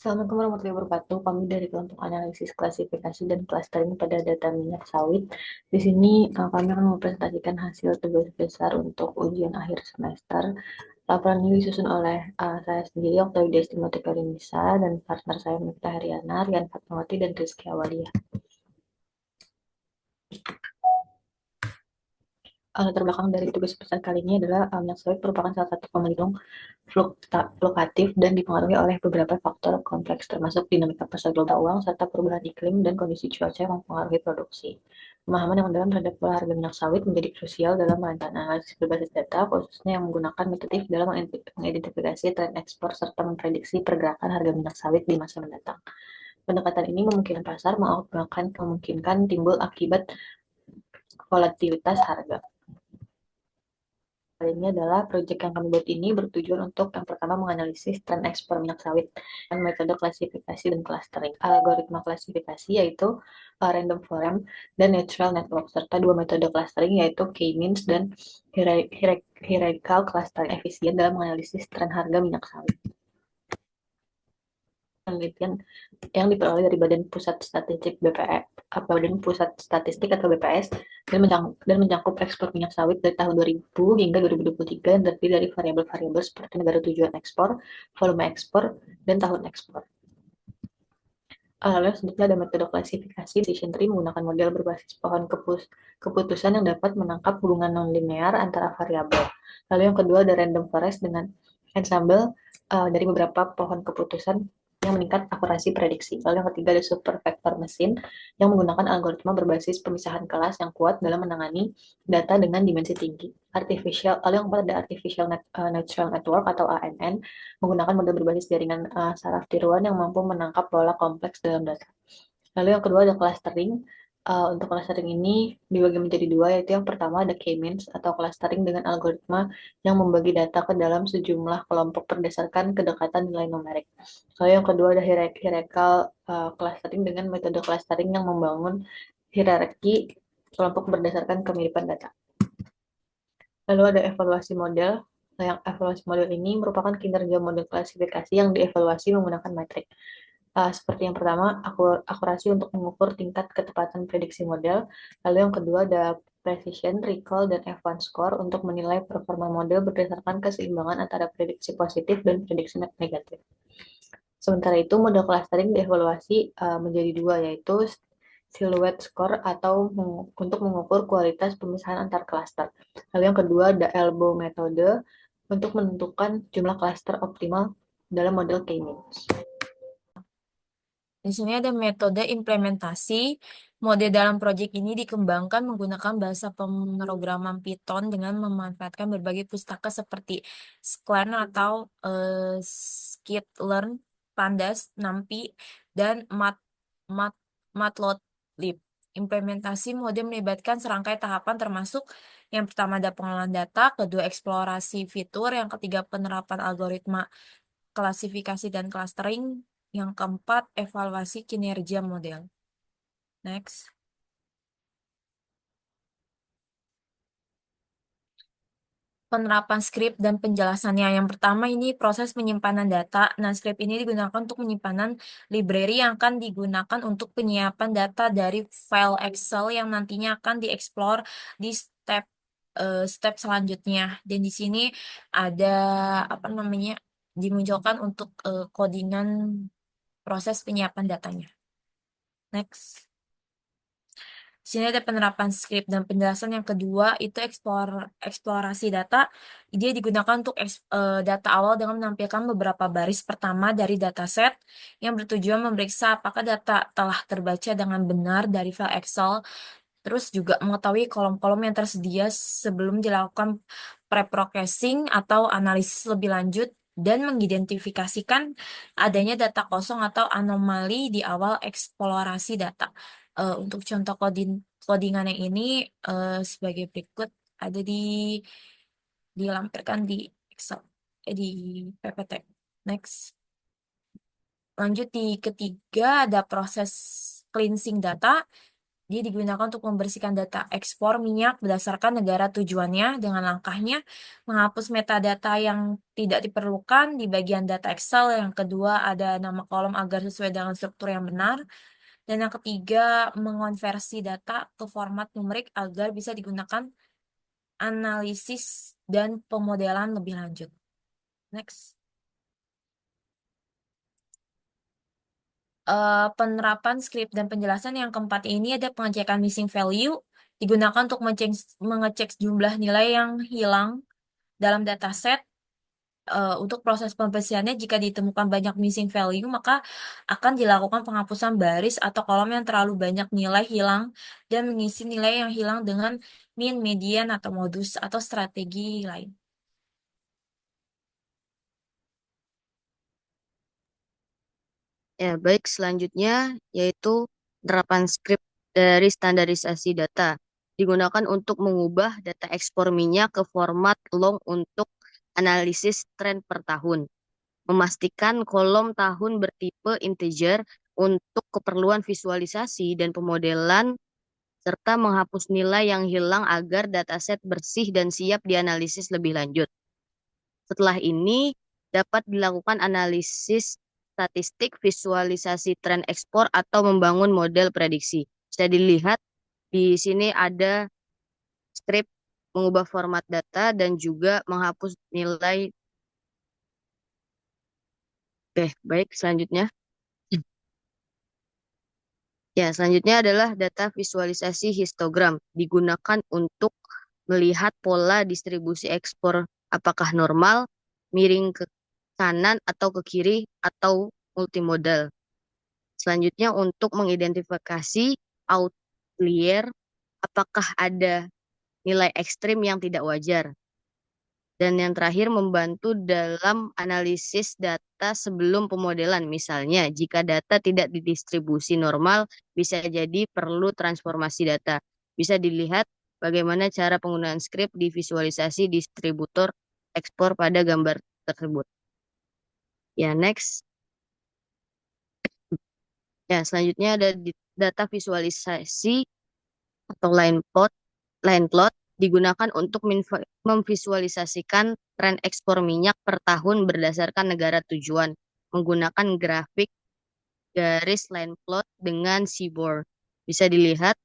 Assalamualaikum warahmatullahi wabarakatuh. Kami dari kelompok analisis klasifikasi dan clustering pada data minyak sawit. Di sini kami akan mempresentasikan hasil tugas besar untuk ujian akhir semester. Laporan ini disusun oleh saya sendiri, Oktavia Destimoti Karinisa, dan partner saya Mifta Haryana, Rian Fatmawati, dan Rizky Awalia. Latar belakang dari tugas besar kali ini adalah minyak sawit merupakan salah satu pemelitung fluktuatif dan dipengaruhi oleh beberapa faktor kompleks termasuk dinamika pasar global uang serta perubahan iklim dan kondisi cuaca yang mempengaruhi produksi. Pemahaman yang mendalam terhadap pola harga minyak sawit menjadi krusial dalam merancang analisis berbasis data, khususnya yang menggunakan metode dalam mengidentifikasi tren ekspor serta memprediksi pergerakan harga minyak sawit di masa mendatang. Pendekatan ini memungkinkan pasar mengakibatkan kemungkinan timbul akibat volatilitas harga. Ini adalah proyek yang kami buat ini bertujuan untuk yang pertama menganalisis tren ekspor minyak sawit dan metode klasifikasi dan clustering. Algoritma klasifikasi yaitu random forest dan natural network serta dua metode clustering yaitu K-means dan hierarchical clustering efisien dalam menganalisis tren harga minyak sawit. Penelitian yang diperoleh dari Badan Pusat Statistik BPS, Badan Pusat Statistik atau BPS, dan mencakup ekspor minyak sawit dari tahun 2000 hingga 2023 dan terdiri dari variabel-variabel seperti negara tujuan ekspor, volume ekspor, dan tahun ekspor. Lalu selanjutnya ada metode klasifikasi decision tree menggunakan model berbasis pohon keputusan yang dapat menangkap hubungan non-linear antara variabel. Lalu yang kedua ada random forest dengan ensemble dari beberapa pohon keputusan yang meningkat akurasi prediksi. Lalu yang ketiga ada super vector machine yang menggunakan algoritma berbasis pemisahan kelas yang kuat dalam menangani data dengan dimensi tinggi. Lalu yang keempat ada artificial neural network atau ANN menggunakan model berbasis jaringan saraf tiruan yang mampu menangkap pola kompleks dalam data. Lalu yang kedua ada clustering. Untuk clustering ini dibagi menjadi dua, yaitu yang pertama ada K-means atau clustering dengan algoritma yang membagi data ke dalam sejumlah kelompok berdasarkan kedekatan nilai numerik. Lalu yang kedua ada hierarchical clustering dengan metode clustering yang membangun hierarki kelompok berdasarkan kemiripan data. Lalu ada evaluasi model. Yang evaluasi model ini merupakan kinerja model klasifikasi yang dievaluasi menggunakan metrik. Seperti yang pertama, akurasi untuk mengukur tingkat ketepatan prediksi model. Lalu yang kedua ada precision, recall, dan F1 score untuk menilai performa model berdasarkan keseimbangan antara prediksi positif dan prediksi negatif. Sementara itu, model clustering dievaluasi menjadi dua, yaitu silhouette score atau untuk mengukur kualitas pemisahan antar klaster. Lalu yang kedua ada elbow metode untuk menentukan jumlah klaster optimal dalam model K-means. Di sini ada metode implementasi. Mode dalam proyek ini dikembangkan menggunakan bahasa pemrograman Python dengan memanfaatkan berbagai pustaka seperti Sklearn atau Scikit-learn, Pandas, NumPy, dan Mat, Matplotlib. Implementasi mode melibatkan serangkai tahapan termasuk yang pertama ada pengolahan data, kedua eksplorasi fitur, yang ketiga penerapan algoritma klasifikasi dan clustering, yang keempat, evaluasi kinerja model. Next. Penerapan script dan penjelasannya. Yang pertama ini proses penyimpanan data. Nah, script ini digunakan untuk penyimpanan library yang akan digunakan untuk penyiapan data dari file Excel yang nantinya akan dieksplor di step selanjutnya. Dan di sini ada apa namanya dimunculkan untuk codingan proses penyiapan datanya. Next. Di sini ada penerapan script dan penjelasan yang kedua itu eksplorasi data. Dia digunakan untuk data awal dengan menampilkan beberapa baris pertama dari dataset yang bertujuan memeriksa apakah data telah terbaca dengan benar dari file Excel. Terus juga mengetahui kolom-kolom yang tersedia sebelum dilakukan pre-processing atau analisis lebih lanjut dan mengidentifikasikan adanya data kosong atau anomali di awal eksplorasi data. Untuk contoh codingan yang ini sebagai berikut ada dilampirkan di Excel, di PPT. Next. Lanjut di ketiga ada proses cleansing data. Dia digunakan untuk membersihkan data ekspor minyak berdasarkan negara tujuannya dengan langkahnya menghapus metadata yang tidak diperlukan di bagian data Excel. Yang kedua, ada nama kolom agar sesuai dengan struktur yang benar. Dan yang ketiga, mengonversi data ke format numerik agar bisa digunakan analisis dan pemodelan lebih lanjut. Next. Penerapan script dan penjelasan yang keempat ini ada pengecekan missing value digunakan untuk mengecek jumlah nilai yang hilang dalam dataset. Untuk proses pembersihannya, jika ditemukan banyak missing value, maka akan dilakukan penghapusan baris atau kolom yang terlalu banyak nilai hilang dan mengisi nilai yang hilang dengan min, median, atau modus atau strategi lain. Ya, baik, selanjutnya yaitu penerapan script dari standarisasi data. Digunakan untuk mengubah data ekspor minyak ke format long untuk analisis tren per tahun. Memastikan kolom tahun bertipe integer untuk keperluan visualisasi dan pemodelan, serta menghapus nilai yang hilang agar dataset bersih dan siap dianalisis lebih lanjut. Setelah ini, dapat dilakukan analisis statistik, visualisasi tren ekspor, atau membangun model prediksi. Bisa dilihat di sini ada script mengubah format data dan juga menghapus nilai. Oke, baik, selanjutnya. Ya, selanjutnya adalah data visualisasi histogram. Digunakan untuk melihat pola distribusi ekspor apakah normal, miring ke kanan atau ke kiri, atau multimodal. Selanjutnya untuk mengidentifikasi outlier, apakah ada nilai ekstrim yang tidak wajar. Dan yang terakhir membantu dalam analisis data sebelum pemodelan. Misalnya, jika data tidak didistribusi normal, bisa jadi perlu transformasi data. Bisa dilihat bagaimana cara penggunaan script di visualisasi distributor ekspor pada gambar tersebut. Ya, next. Ya, selanjutnya ada data visualisasi atau line plot digunakan untuk memvisualisasikan tren ekspor minyak per tahun berdasarkan negara tujuan menggunakan grafik garis line plot dengan seaboard. Bisa dilihat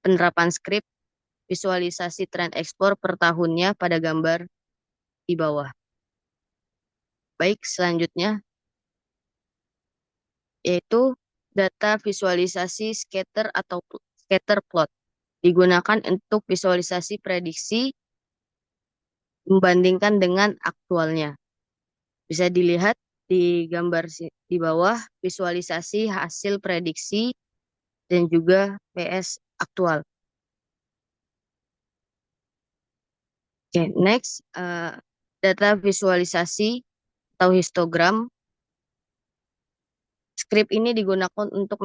penerapan skrip visualisasi tren ekspor per tahunnya pada gambar di bawah. Baik, selanjutnya yaitu data visualisasi scatter atau scatter plot. Digunakan untuk visualisasi prediksi membandingkan dengan aktualnya. Bisa dilihat di gambar di bawah visualisasi hasil prediksi dan juga PS aktual. Oke, next, data visualisasi atau histogram. Script ini digunakan untuk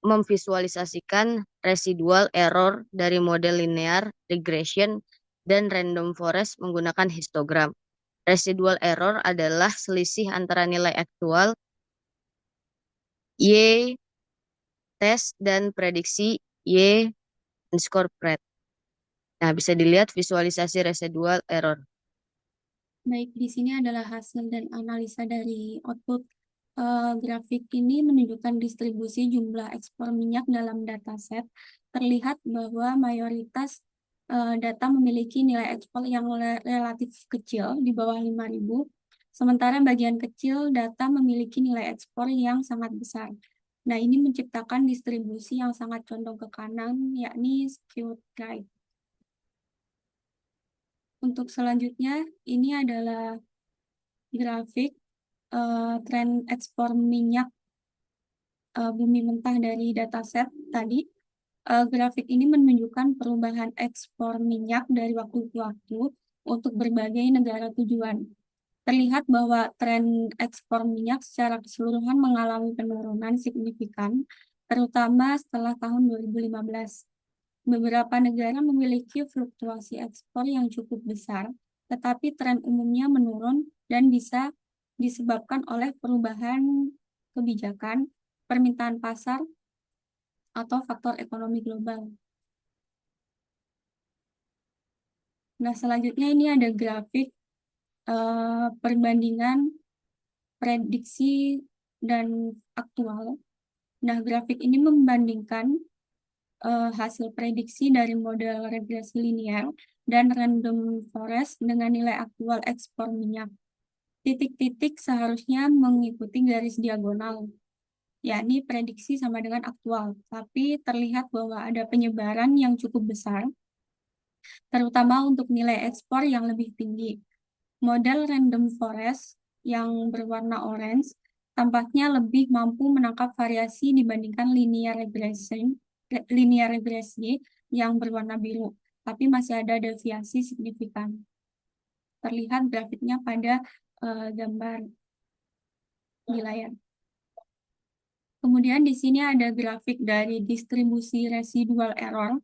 memvisualisasikan residual error dari model linear regression dan random forest menggunakan histogram. Residual error adalah selisih antara nilai aktual Y test dan prediksi Y incorporate. Nah, bisa dilihat visualisasi residual error. Baik, di sini adalah hasil dan analisa dari output. Grafik ini menunjukkan distribusi jumlah ekspor minyak dalam dataset. Terlihat bahwa mayoritas data memiliki nilai ekspor yang relatif kecil, di bawah 5.000. Sementara bagian kecil data memiliki nilai ekspor yang sangat besar. Nah, ini menciptakan distribusi yang sangat condong ke kanan, yakni skewed right. Untuk selanjutnya, ini adalah grafik tren ekspor minyak bumi mentah dari dataset tadi. Grafik ini menunjukkan perubahan ekspor minyak dari waktu ke waktu untuk berbagai negara tujuan. Terlihat bahwa tren ekspor minyak secara keseluruhan mengalami penurunan signifikan, terutama setelah tahun 2015. Beberapa negara memiliki fluktuasi ekspor yang cukup besar, tetapi tren umumnya menurun dan bisa disebabkan oleh perubahan kebijakan, permintaan pasar, atau faktor ekonomi global. Nah, selanjutnya ini ada grafik perbandingan prediksi dan aktual. Nah, grafik ini membandingkan hasil prediksi dari model regresi linear dan random forest dengan nilai aktual ekspor minyak. Titik-titik seharusnya mengikuti garis diagonal, yakni prediksi sama dengan aktual, tapi terlihat bahwa ada penyebaran yang cukup besar, terutama untuk nilai ekspor yang lebih tinggi. Model random forest yang berwarna orange tampaknya lebih mampu menangkap variasi dibandingkan linear regresi yang berwarna biru, tapi masih ada deviasi signifikan. Terlihat grafiknya pada gambar di layar. Kemudian di sini ada grafik dari distribusi residual error.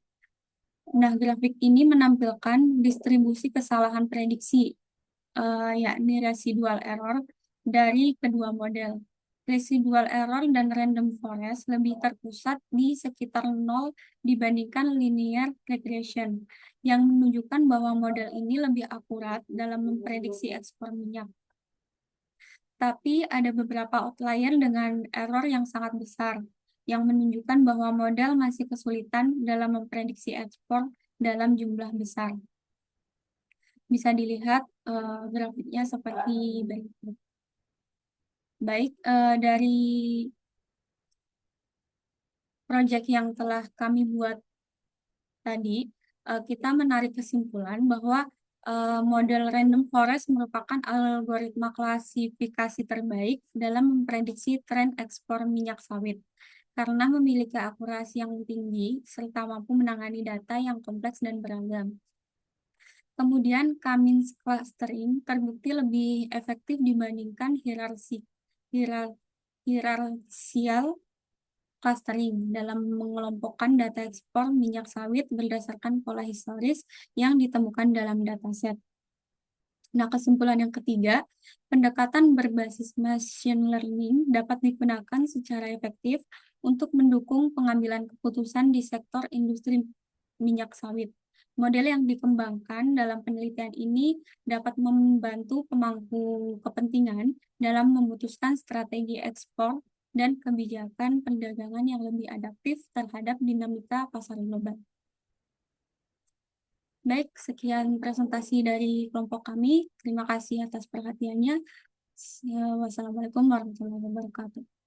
Nah, grafik ini menampilkan distribusi kesalahan prediksi, yakni residual error dari kedua model. Residual error dan random forest lebih terpusat di sekitar 0 dibandingkan linear regression, yang menunjukkan bahwa model ini lebih akurat dalam memprediksi ekspor minyak. Tapi ada beberapa outlier dengan error yang sangat besar, yang menunjukkan bahwa model masih kesulitan dalam memprediksi ekspor dalam jumlah besar. Bisa dilihat grafiknya seperti berikut. Baik, dari proyek yang telah kami buat tadi, kita menarik kesimpulan bahwa model random forest merupakan algoritma klasifikasi terbaik dalam memprediksi tren ekspor minyak sawit karena memiliki akurasi yang tinggi serta mampu menangani data yang kompleks dan beragam. Kemudian Cummins clustering terbukti lebih efektif dibandingkan hierarchical clustering dalam mengelompokkan data ekspor minyak sawit berdasarkan pola historis yang ditemukan dalam dataset. Nah, kesimpulan yang ketiga, pendekatan berbasis machine learning dapat digunakan secara efektif untuk mendukung pengambilan keputusan di sektor industri minyak sawit. Model yang dikembangkan dalam penelitian ini dapat membantu pemangku kepentingan dalam memutuskan strategi ekspor dan kebijakan perdagangan yang lebih adaptif terhadap dinamika pasar global. Baik, sekian presentasi dari kelompok kami. Terima kasih atas perhatiannya. Wassalamualaikum warahmatullahi wabarakatuh.